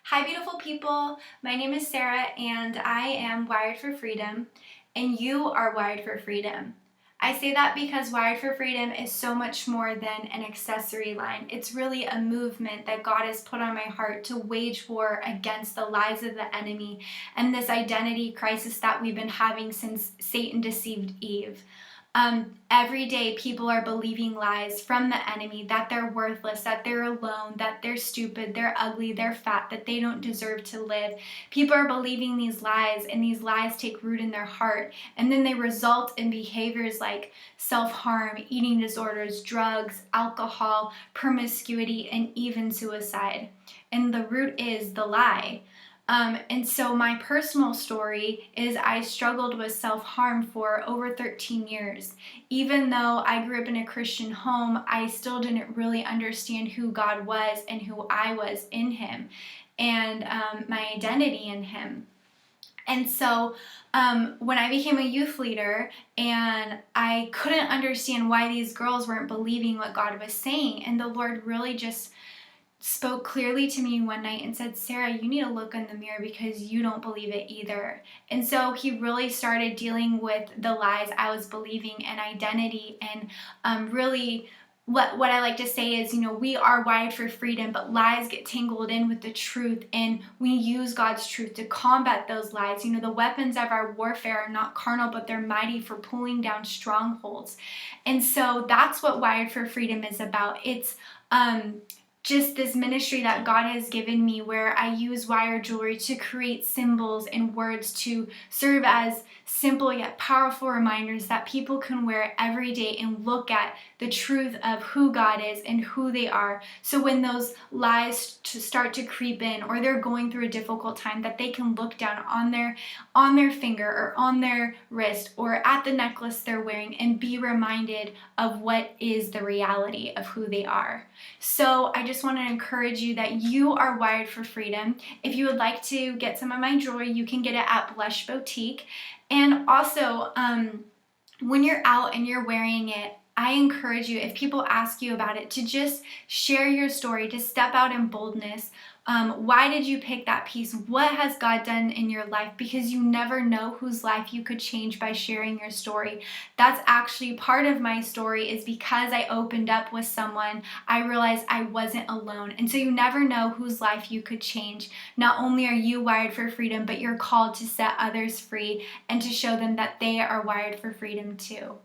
Hi, beautiful people. My name is Sarah, and I am Wired for Freedom, and you are Wired for Freedom. I say that because Wired for Freedom is so much more than an accessory line. It's really a movement that God has put on my heart to wage war against the lies of the enemy and this identity crisis that we've been having since Satan deceived Eve. Every day people are believing lies from the enemy that they're worthless, that they're alone, that they're stupid, they're ugly, they're fat, that they don't deserve to live. People are believing these lies, and these lies take root in their heart, and then they result in behaviors like self-harm, eating disorders, drugs, alcohol, promiscuity, and even suicide. And the root is the lie. And so my personal story is I struggled with self-harm for over 13 years. Even though I grew up in a Christian home, I still didn't really understand who God was and who I was in Him, and my identity in Him. And so when I became a youth leader, and I couldn't understand why these girls weren't believing what God was saying, and the Lord really just spoke clearly to me one night and said, Sarah, you need to look in the mirror because you don't believe it either. And so he really started dealing with the lies I was believing and identity, and really what I like to say is, we are wired for freedom, but lies get tangled in with the truth, and we use God's truth to combat those lies. The weapons of our warfare are not carnal, but they're mighty for pulling down strongholds. And so that's what Wired for Freedom is about. It's just this ministry that God has given me, where I use wire jewelry to create symbols and words to serve as simple yet powerful reminders that people can wear every day and look at the truth of who God is and who they are. So when those lies start to creep in, or they're going through a difficult time, that they can look down on their finger or on their wrist or at the necklace they're wearing and be reminded of what is the reality of who they are. So I just want to encourage you that you are wired for freedom. If you would like to get some of my jewelry, you can get it at Blush Boutique. And also, when you're out and you're wearing it, I encourage you, if people ask you about it, to just share your story, to step out in boldness. Why did you pick that piece? What has God done in your life? Because you never know whose life you could change by sharing your story. That's actually part of my story, is because I opened up with someone, I realized I wasn't alone. And so you never know whose life you could change. Not only are you wired for freedom, but you're called to set others free and to show them that they are wired for freedom too.